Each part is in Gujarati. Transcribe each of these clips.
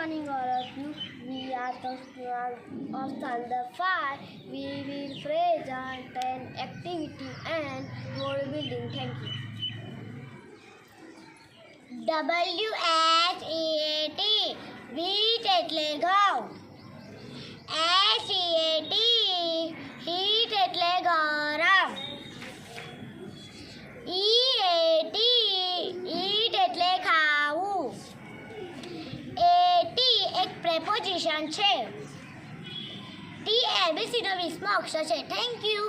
morning, all of you. We are of Thunder Fire. We will present an activity and world building. Thank you. WHEAT wheat એટલે ઘઉં. HEAT heat એટલે ગરમ. EAT eat એટલે ખાવું. AT એક preposition છે. T ABCનો 20મો અક્ષર છે. Thank you.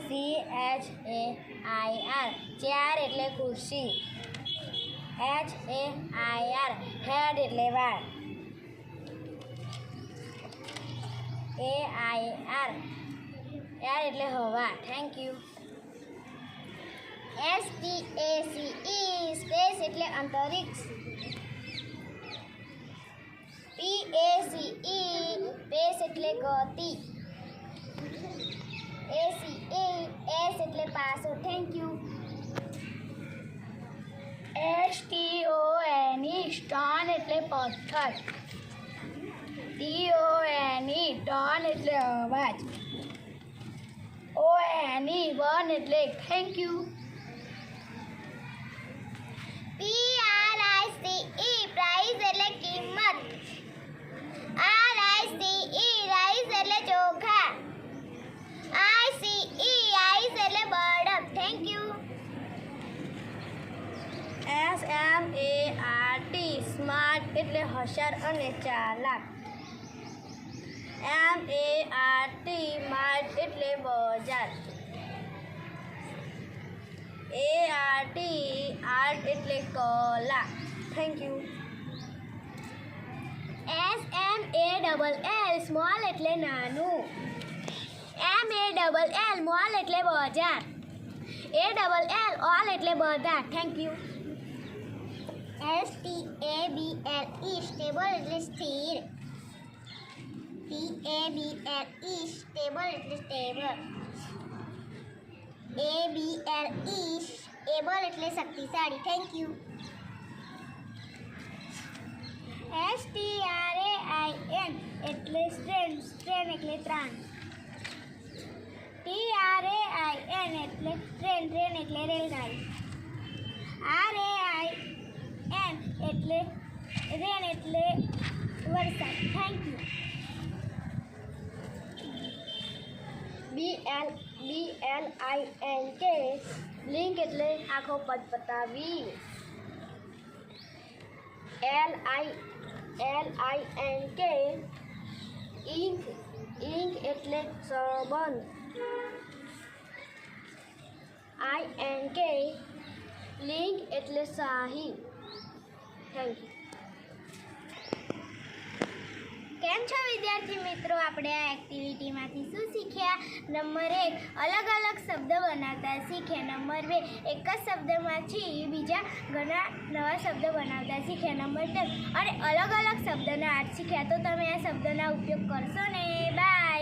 CHAIR ચેર એટલે ખુરશી. HAIR હેડ એટલે વાળ. AIR એર એટલે હવા. Thank you. SPACE સ્પેસ એટલે અંતરિક્ષ. PACE સ્પેસ એટલે ગતિ. ACE એટલે પાસો. Thank you. STONE સ્ટોન એટલે પથ્થર. TONE ટોન એટલે અવાજ. ONE વન એટલે થેન્ક યુ. PRICE પ્રાઇસ એટલે કિંમત. RICE રાઈસ એટલે ચોખા. ICE આઈસ એટલે બરફ. Thank you. SMART સ્માર્ટ એટલે હોશિયાર અને ચાલાક. MART માર્ટ એટલે બજાર. ART આર્ટ એટલે કલા. Thank you. SMALL સ્મોલ એટલે નાનું. MALL મોલ એટલે બજાર. ALL ઓલ એટલે બધા. Thank you. STABLE સ્ટેબલ એટલે સ્થિર. TABLE સ્ટેબલ એટલે સ્ટેબલ. ABLE એબલ એટલે શક્તિશાળી. Thank you. STRAIN એટલે સ્ટ્રેન એટલે ત્રાણ. TRAIN એટલે ટ્રેન એટલે રેલગાડી. RAIN એટલે રેન એટલે વરસાદ. Thank you. BLINK લિંક એટલે આખો પદ પતાવી. LINK ઇંક એટલે સંબંધ. INK લિંક એટલે શાહી. Thank you. કેમ છો વિદ્યાર્થી મિત્રો? આપણે આ એક્ટિવિટીમાંથી શું શીખ્યા? નંબર 1 અલગ અલગ શબ્દ બનાવતા શીખ્યા. નંબર 2 એક જ શબ્દમાંથી બીજા ઘણા નવા શબ્દ બનાવતા શીખ્યા. નંબર 3 અને અલગ અલગ શબ્દના અર્થ શીખ્યા. તો તમે આ શબ્દના ઉપયોગ કરશો ને? બાય.